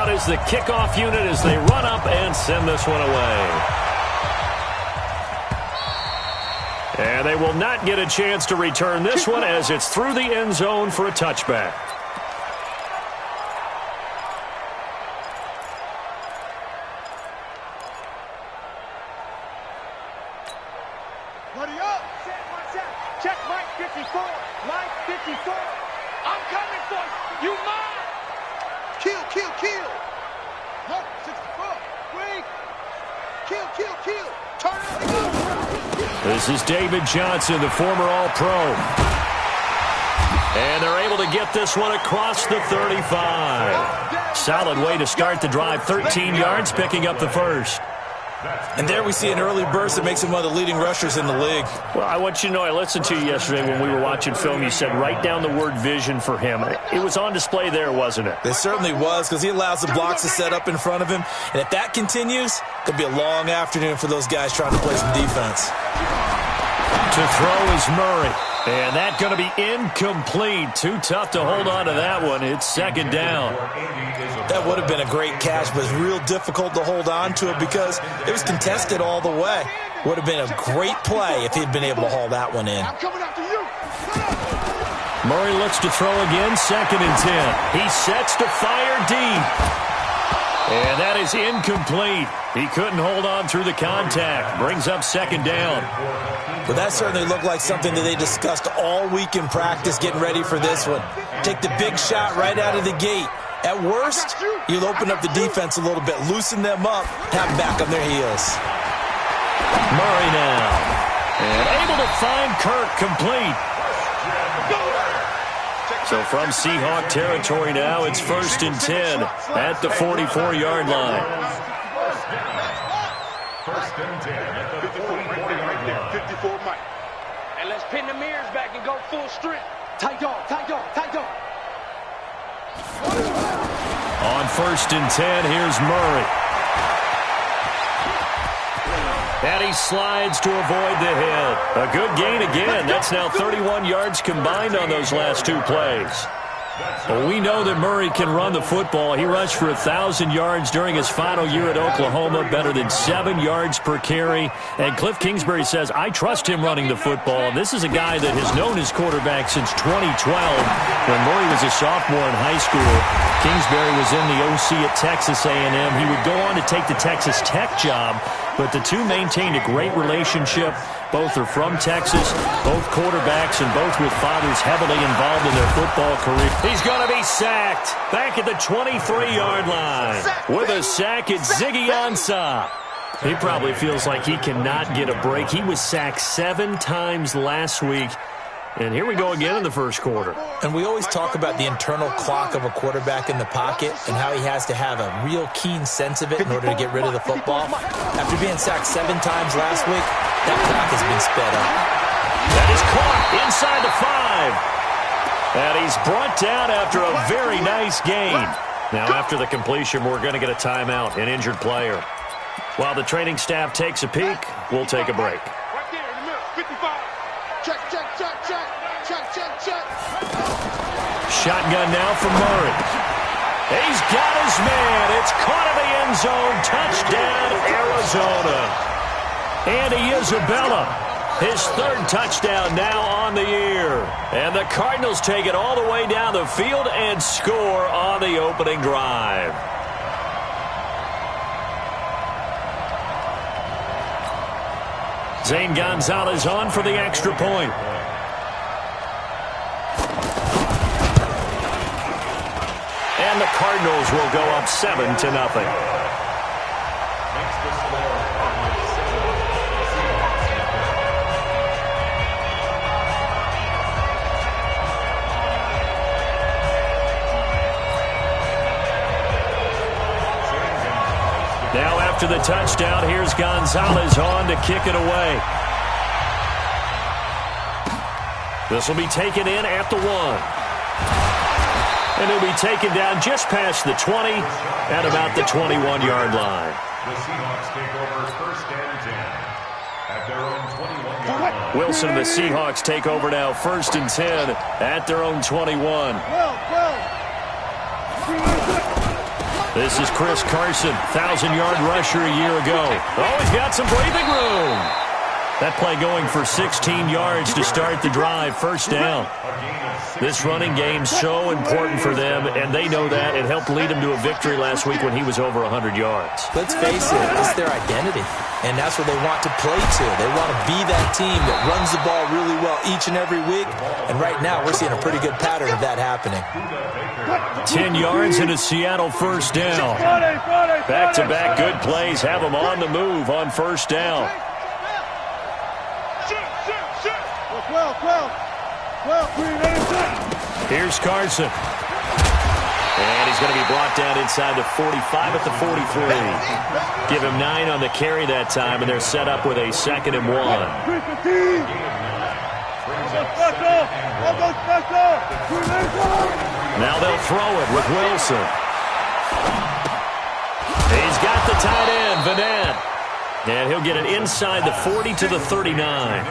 Out is the kickoff unit as they run up and send this one away. And they will not get a chance to return this one as it's through the end zone for a touchback. Check Mike 54. Mike 54. I'm coming for you. You mine. Kill, kill, kill. Mike 64. Wait. Kill, kill, kill. Turn it around. This is David Johnson, the former All-Pro. And they're able to get this one across the 35. Solid way to start the drive. 13 yards, picking up the first. And there we see an early burst that makes him one of the leading rushers in the league. Well, I want you to know, I listened to you yesterday when we were watching film. You said write down the word vision for him. It was on display there, wasn't it? It certainly was, because he allows the blocks to set up in front of him. And if that continues, it could be a long afternoon for those guys trying to play some defense. To throw is Murray. And that's going to be incomplete. Too tough to hold on to that one. It's second down. That would have been a great catch, but it's real difficult to hold on to it because it was contested all the way. Would have been a great play if he'd been able to haul that one in. Murray looks to throw again, 2nd and 10. He sets to fire deep. And that is incomplete. He couldn't hold on through the contact. Brings up second down. Well, that certainly looked like something that they discussed all week in practice getting ready for this one. Take the big shot right out of the gate. At worst, you'll open up the defense a little bit, loosen them up, have them back on their heels. Murray now. And able to find Kirk complete. So from Seahawk territory now, it's 1st and 10 at the 44-yard line. 1st and 10 at the 44-yard line. 54 Mike. And let's pin the mirrors back and go full strength. Tight dog, tight dog, tight dog. On 1st and 10, here's Murray. And he slides to avoid the hit. A good gain again. That's now 31 yards combined on those last two plays. Well, we know that Murray can run the football. He rushed for 1,000 yards during his final year at Oklahoma, better than 7 yards per carry. And Cliff Kingsbury says, I trust him running the football. And this is a guy that has known his quarterback since 2012. When Murray was a sophomore in high school, Kingsbury was in the OC at Texas A&M. He would go on to take the Texas Tech job, but the two maintained a great relationship. Both are from Texas, both quarterbacks, and both with fathers heavily involved in their football career. He's going to be sacked back at the 23-yard line. With a sack, it's Ziggy Ansah. He probably feels like he cannot get a break. He was sacked 7 times last week. And here we go again in the first quarter. And we always talk about the internal clock of a quarterback in the pocket and how he has to have a real keen sense of it in order to get rid of the football. After being sacked 7 times last week, that clock has been sped up. That is caught inside the 5. And he's brought down after a very nice gain. Now, after the completion, we're going to get a timeout, an injured player. While the training staff takes a peek, we'll take a break. Right there in the middle, 55. Check, check, check, check, check, check, check. Shotgun now from Murray. He's got his man. It's caught in the end zone. Touchdown, Arizona. Andy Isabella, his 3rd touchdown now on the year. And the Cardinals take it all the way down the field and score on the opening drive. Zane Gonzalez on for the extra point. And the Cardinals will go up 7-0. Now after the touchdown, here's Gonzalez on to kick it away. This will be taken in at the 1. And it'll be taken down just past the 20 at about the 21-yard line. The Seahawks take over 1st and 10 at their own 21-yard line. Wilson and the Seahawks take over now 1st and 10 at their own 21. This is Chris Carson, 1,000-yard rusher a year ago. Oh, he's got some breathing room. That play going for 16 yards to start the drive, first down. This running game so important for them, and they know that. It helped lead them to a victory last week when he was over 100 yards. Let's face it, it's their identity, and that's what they want to play to. They want to be that team that runs the ball really well each and every week, and right now we're seeing a pretty good pattern of that happening. 10 yards and a Seattle first down. Back-to-back good plays have them on the move on first down. Here's Carson. And he's going to be brought down inside the 45 at the 43. Give him 9 on the carry that time, and they're set up with a 2nd and 1. Now they'll throw it with Wilson. He's got the tight end, Vanette. And he'll get it inside the 40 to the 39.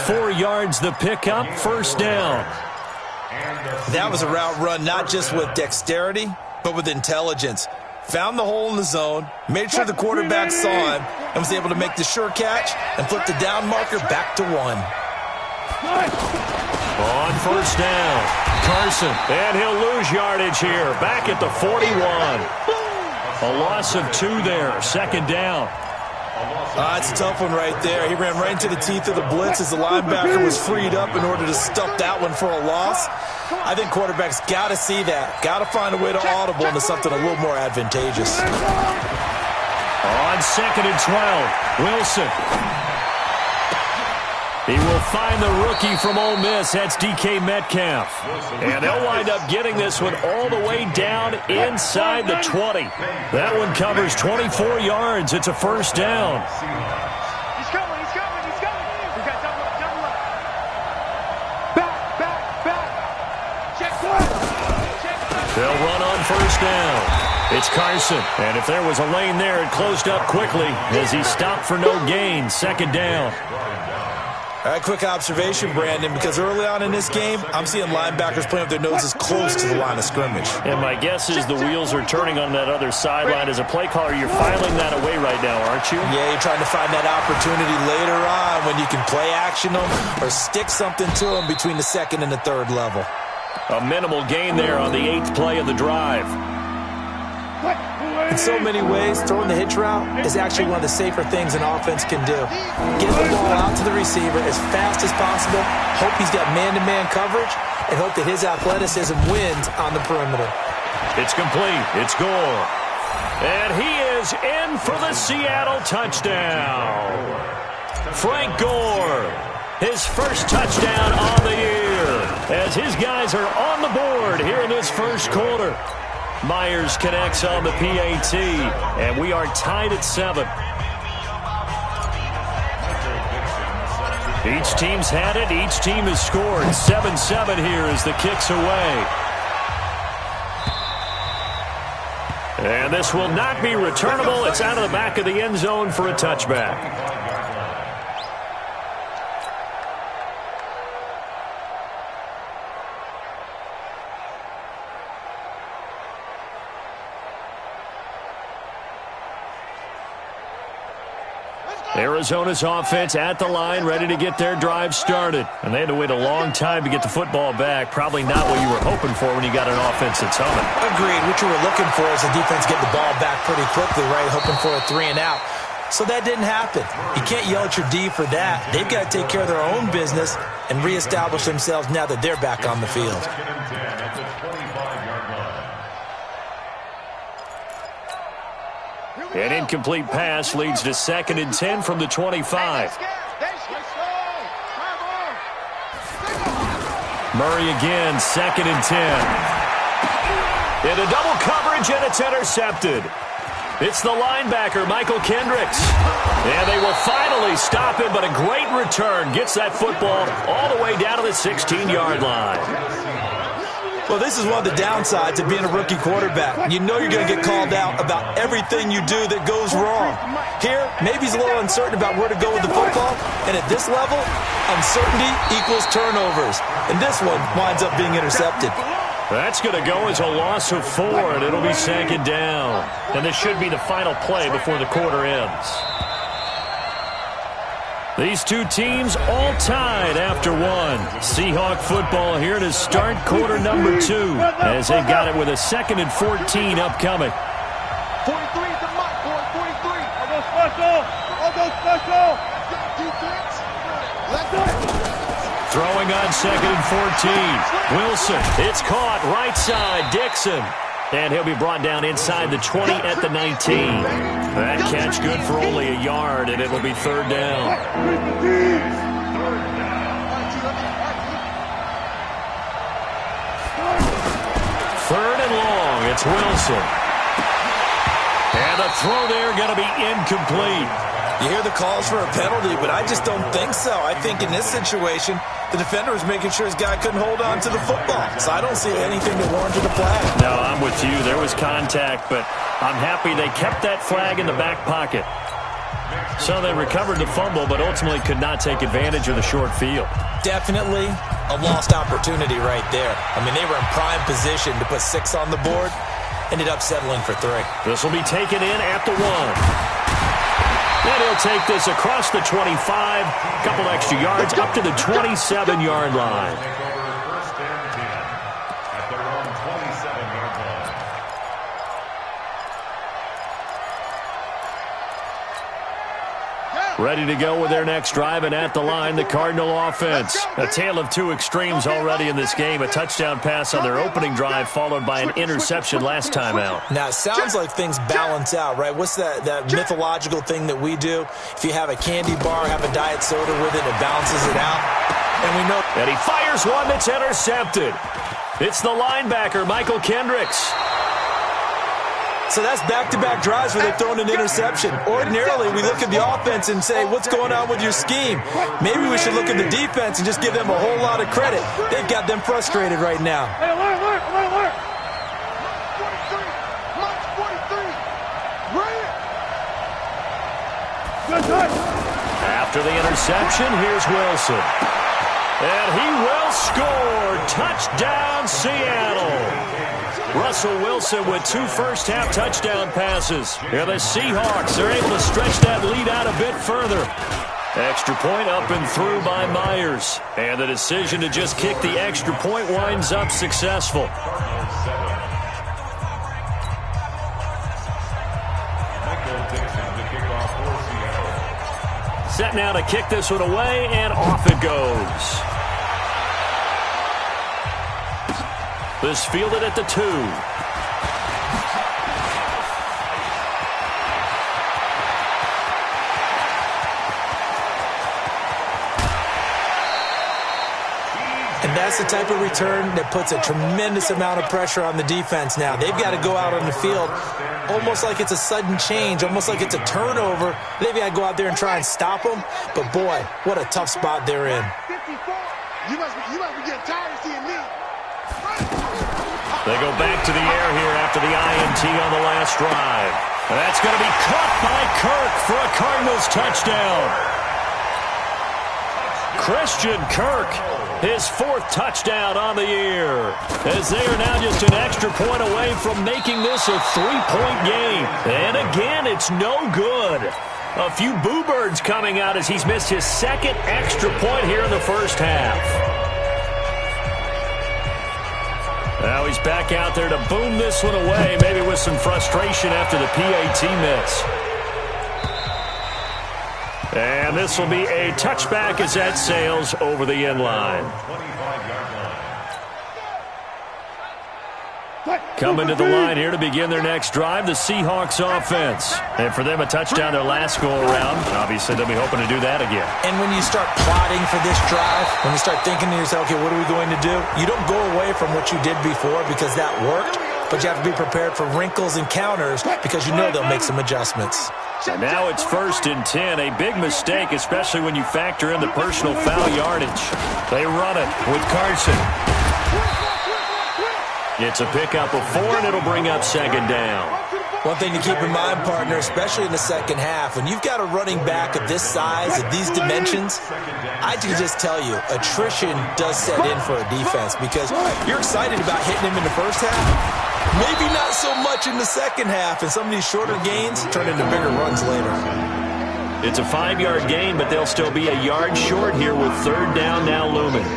4 yards the pickup, first down. That was a route run not just with dexterity, but with intelligence. Found the hole in the zone, made sure the quarterback saw him, and was able to make the sure catch and flip the down marker back to 1. On first down, Carson, and he'll lose yardage here, back at the 41. A loss of 2 there, 2nd down. It's a tough one right there. He ran right into the teeth of the blitz as the linebacker was freed up in order to stuff that one for a loss. I think quarterbacks got to see that. Got to find a way to audible into something a little more advantageous. On 2nd and 12, Wilson. He will find the rookie from Ole Miss. That's DK Metcalf. And they'll wind up getting this one all the way down inside the 20. That one covers 24 yards. It's a first down. He's coming. We got double up. Back. Check. They'll run on first down. It's Carson. And if there was a lane there, it closed up quickly as he stopped for no gain. 2nd down. All right, quick observation, Brandon, because early on in this game, I'm seeing linebackers playing with their noses close to the line of scrimmage. And my guess is the wheels are turning on that other sideline. As a play caller, you're filing that away right now, aren't you? Yeah, you're trying to find that opportunity later on when you can play action them or stick something to them between the 2nd and the 3rd level. A minimal gain there on the 8th play of the drive. In so many ways, throwing the hitch route is actually one of the safer things an offense can do. Get the ball out to the receiver as fast as possible, hope he's got man-to-man coverage, and hope that his athleticism wins on the perimeter. It's complete. It's Gore. And he is in for the Seattle touchdown. Frank Gore, his first touchdown on the year, as his guys are on the board here in this first quarter. Myers connects on the PAT, and we are tied at 7. Each team's had it. Each team has scored. 7-7 here as the kick's away. And this will not be returnable. It's out of the back of the end zone for a touchback. Arizona's offense at the line, ready to get their drive started. And they had to wait a long time to get the football back. Probably not what you were hoping for when you got an offense that's humming. Agreed. What you were looking for is the defense getting the ball back pretty quickly, right? Hoping for a 3 and out. So that didn't happen. You can't yell at your D for that. They've got to take care of their own business and reestablish themselves now that they're back on the field. An incomplete pass leads to 2nd and 10 from the 25. Murray again, 2nd and 10. Into double coverage, and it's intercepted. It's the linebacker, Michael Kendricks. And they will finally stop him, but a great return gets that football all the way down to the 16-yard line. Well, this is one of the downsides of being a rookie quarterback. You know you're going to get called out about everything you do that goes wrong. Here, maybe he's a little uncertain about where to go with the football, and at this level, uncertainty equals turnovers. And this one winds up being intercepted. That's going to go as a loss of 4, and it'll be 2nd down. And this should be the final play before the quarter ends. These two teams all tied after 1. Seahawk football here to start quarter number 2 as they got it with a 2nd and 14 upcoming. 43 is the mark, boy. 43. I'll go special. I'll go special. Defense. Let's go. Throwing on 2nd and 14. Wilson, it's caught right side. Dixon. And he'll be brought down inside the 20 at the 19. That catch good for only a yard, and it'll be 3rd down. 3rd and long. It's Wilson. And the throw there going to be incomplete. You hear the calls for a penalty, but I just don't think so. I think in this situation, the defender was making sure his guy couldn't hold on to the football. So I don't see anything that warranted a flag. No, I'm with you. There was contact, but I'm happy they kept that flag in the back pocket. So they recovered the fumble, but ultimately could not take advantage of the short field. Definitely a lost opportunity right there. I mean, they were in prime position to put 6 on the board. Ended up settling for 3. This will be taken in at the 1. And he'll take this across the 25, couple extra yards, up to the 27-yard line. First and 10 at their own 27-yard line. Ready to go with their next drive, and at the line, the Cardinal offense. A tale of 2 extremes already in this game. A touchdown pass on their opening drive, followed by an interception last time out. Now, it sounds like things balance out, right? What's that mythological thing that we do? If you have a candy bar, have a diet soda with it, it balances it out. And we know. And he fires one that's intercepted. It's the linebacker, Michael Kendricks. So that's back-to-back drives where they've thrown an interception. Ordinarily, we look at the offense and say, what's going on with your scheme? Maybe we should look at the defense and just give them a whole lot of credit. They've got them frustrated right now. Hey, alert. March 43. Right here. Good touch. After the interception, here's Wilson. And he will score. Touchdown, Seattle. Russell Wilson with 2 first-half touchdown passes. And the Seahawks are able to stretch that lead out a bit further. Extra point up and through by Myers. And the decision to just kick the extra point winds up successful. Set now to kick this one away, and off it goes. This fielded at the 2. And that's the type of return that puts a tremendous amount of pressure on the defense now. They've got to go out on the field almost like it's a sudden change, almost like it's a turnover. They've got to go out there and try and stop them. But, boy, what a tough spot they're in. 54. You must be getting tired of seeing me. They go back to the air here after the INT on the last drive. And that's going to be caught by Kirk for a Cardinals touchdown. Christian Kirk, his 4th touchdown on the year, as they are now just an extra point away from making this a 3-point game. And again, it's no good. A few boo birds coming out as he's missed his 2nd extra point here in the first half. Now he's back out there to boom this one away, maybe with some frustration after the PAT miss. And this will be a touchback as that sails over the end line. Coming to the line here to begin their next drive, the Seahawks offense. And for them, a touchdown their last go-around. Obviously, they'll be hoping to do that again. And when you start plotting for this drive, when you start thinking to yourself, okay, what are we going to do? You don't go away from what you did before because that worked, but you have to be prepared for wrinkles and counters because you know they'll make some adjustments. And now it's 1st and 10, a big mistake, especially when you factor in the personal foul yardage. They run it with Carson. It's a pickup of 4, and it'll bring up 2nd down. One thing to keep in mind, partner, especially in the second half, when you've got a running back of this size, of these dimensions, I can just tell you, attrition does set in for a defense because you're excited about hitting him in the first half. Maybe not so much in the second half, and some of these shorter gains turn into bigger runs later. It's a 5-yard gain, but they'll still be a yard short here with third down now looming.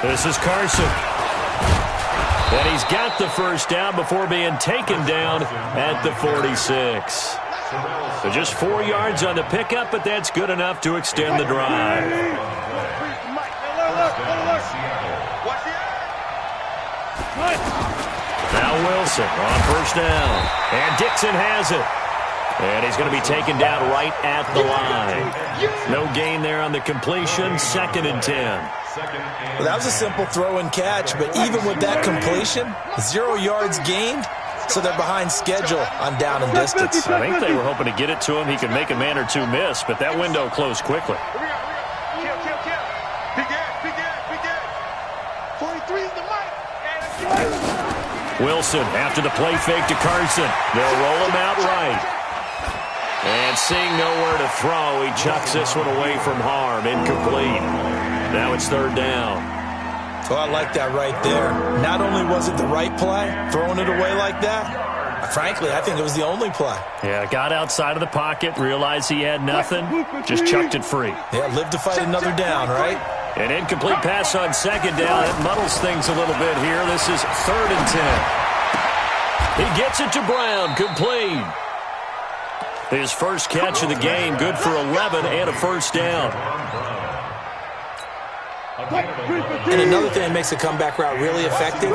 This is Carson. And he's got the first down before being taken down at the 46. So just 4 yards on the pickup, but that's good enough to extend the drive. Now Wilson on first down. And Dixon has it. And he's going to be taken down right at the line. No gain there on the completion. 2nd and 10. Well, that was a simple throw and catch, but even with that completion, 0 yards gained, so they're behind schedule on down and distance. I think they were hoping to get it to him. He could make a man or two miss, but that window closed quickly. Wilson after the play fake to Carson. They'll roll him out right. And seeing nowhere to throw, he chucks this one away from harm. Incomplete. Now it's third down. Well, I like that right there. Not only was it the right play, throwing it away like that, frankly, I think it was the only play. Yeah, got outside of the pocket, realized he had nothing, just chucked it free. Yeah, live to fight another down, right? An incomplete pass on second down. That muddles things a little bit here. This is 3rd and 10. He gets it to Brown, complete. His first catch of the game, good for 11 and a first down. And another thing that makes a comeback route really effective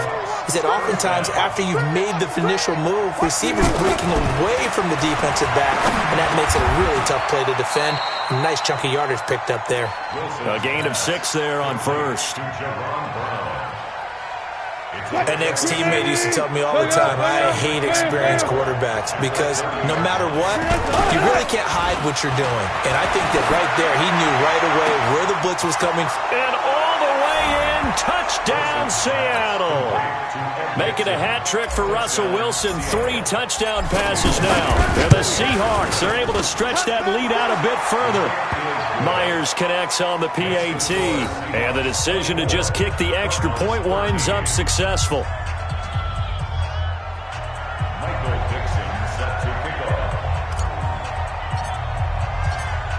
is that oftentimes after you've made the initial move, receivers breaking away from the defensive back, and that makes it a really tough play to defend. A nice chunk of yardage picked up there. A gain of 6 there on first. An ex-teammate used to tell me all the time, I hate experienced quarterbacks because no matter what, you really can't hide what you're doing. And I think that right there, he knew right away where the blitz was coming from. And all the way in, touchdown Seattle. Making a hat trick for Russell Wilson, 3 touchdown passes now. And the Seahawks are able to stretch that lead out a bit further. Myers connects on the PAT, and the decision to just kick the extra point winds up successful.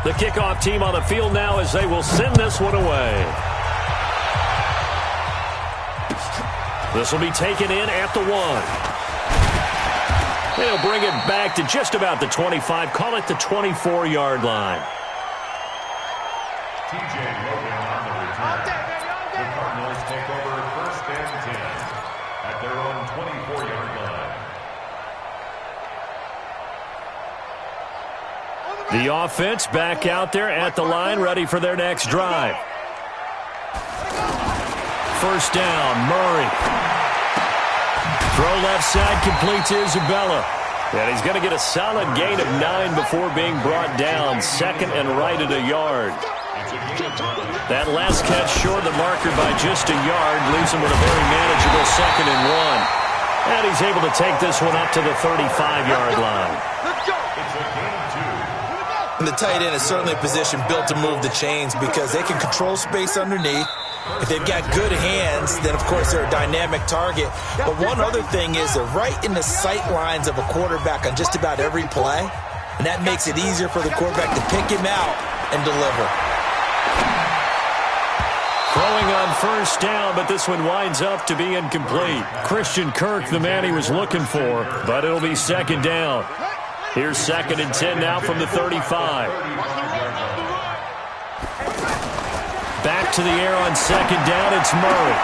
The kickoff team on the field now as they will send this one away. This will be taken in at the 1. They'll bring it back to just about the 25, call it the 24-yard line. TJ Logan on the return. The Cardinals take over 1st and 10 at their own 24-yard line. The offense back out there at the line, ready for their next drive. First down, Murray. Throw left side, complete to Isabella. And he's going to get a solid gain of 9 before being brought down. 2nd and right at a yard. That last catch short of the marker by just a yard leaves him with a very manageable 2nd and 1. And he's able to take this one up to the 35-yard line. And the tight end is certainly a position built to move the chains because they can control space underneath. If they've got good hands, then, of course, they're a dynamic target. But one other thing is they're right in the sight lines of a quarterback on just about every play. And that makes it easier for the quarterback to pick him out and deliver. Throwing on first down, but this one winds up to be incomplete. Christian Kirk, the man he was looking for, but it'll be 2nd down. Here's 2nd and 10 now from the 35. Back to the air on 2nd down, it's Murray.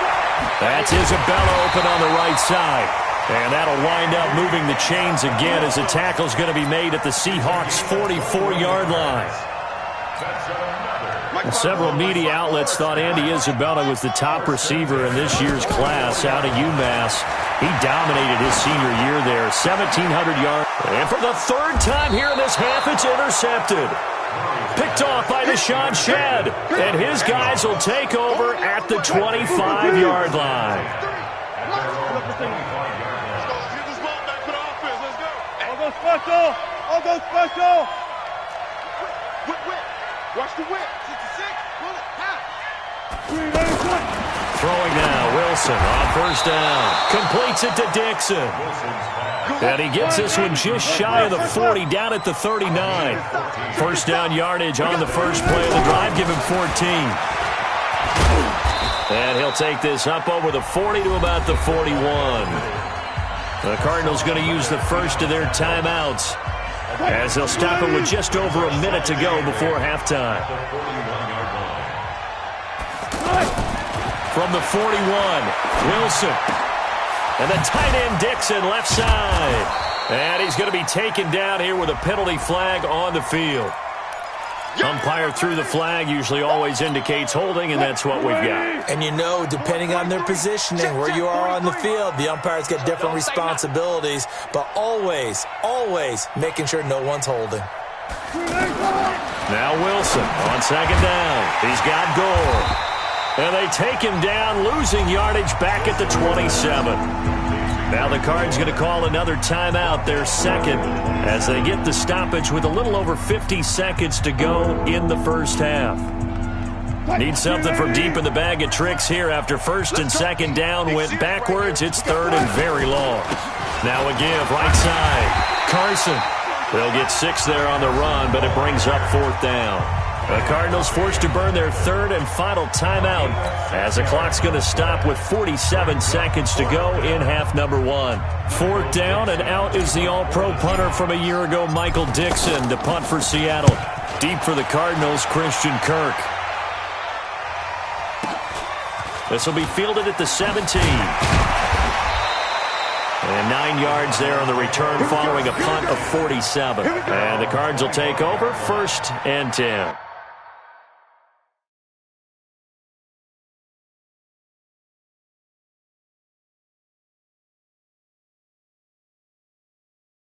That's Isabella open on the right side. And that'll wind up moving the chains again as the tackle's going to be made at the Seahawks' 44-yard line. Several media outlets thought Andy Isabella was the top receiver in this year's class out of UMass. He dominated his senior year there, 1,700 yards. And for the third time here in this half, it's intercepted. Picked off by Deshaun Shedd. And his guys will take over at the 25-yard line. Special! I'll go special! Whip, whip. Watch the whip. 66. Pull it. Half. Throwing now. Wilson on first down. Completes it to Dixon. And he gets this one just shy of the 40, down at the 39. First down yardage on the first play of the drive. Give him 14. And he'll take this up over the 40 to about the 41. The Cardinals going to use the first of their timeouts as they'll stop it with just over a minute to go before halftime. From the 41, Wilson. And the tight end Dixon left side. And he's going to be taken down here with a penalty flag on the field. Umpire threw the flag, usually always indicates holding, and that's what we've got. And you know, depending on their positioning, where you are on the field, the umpires get different responsibilities, but always, always making sure no one's holding. Now Wilson on second down. He's got Gore. And they take him down, losing yardage back at the 27. Now the Cards going to call another timeout, their second, as they get the stoppage with a little over 50 seconds to go in the first half. Need something from deep in the bag of tricks here after first and second down went backwards. It's third and very long. Now a give right side. Carson. They'll get 6 there on the run, but it brings up fourth down. The Cardinals forced to burn their third and final timeout as the clock's going to stop with 47 seconds to go in half number 1. Fourth down, and out is the all-pro punter from a year ago, Michael Dixon, to punt for Seattle. Deep for the Cardinals, Christian Kirk. This will be fielded at the 17. And 9 yards there on the return following a punt of 47. And the Cards will take over, 1st and 10.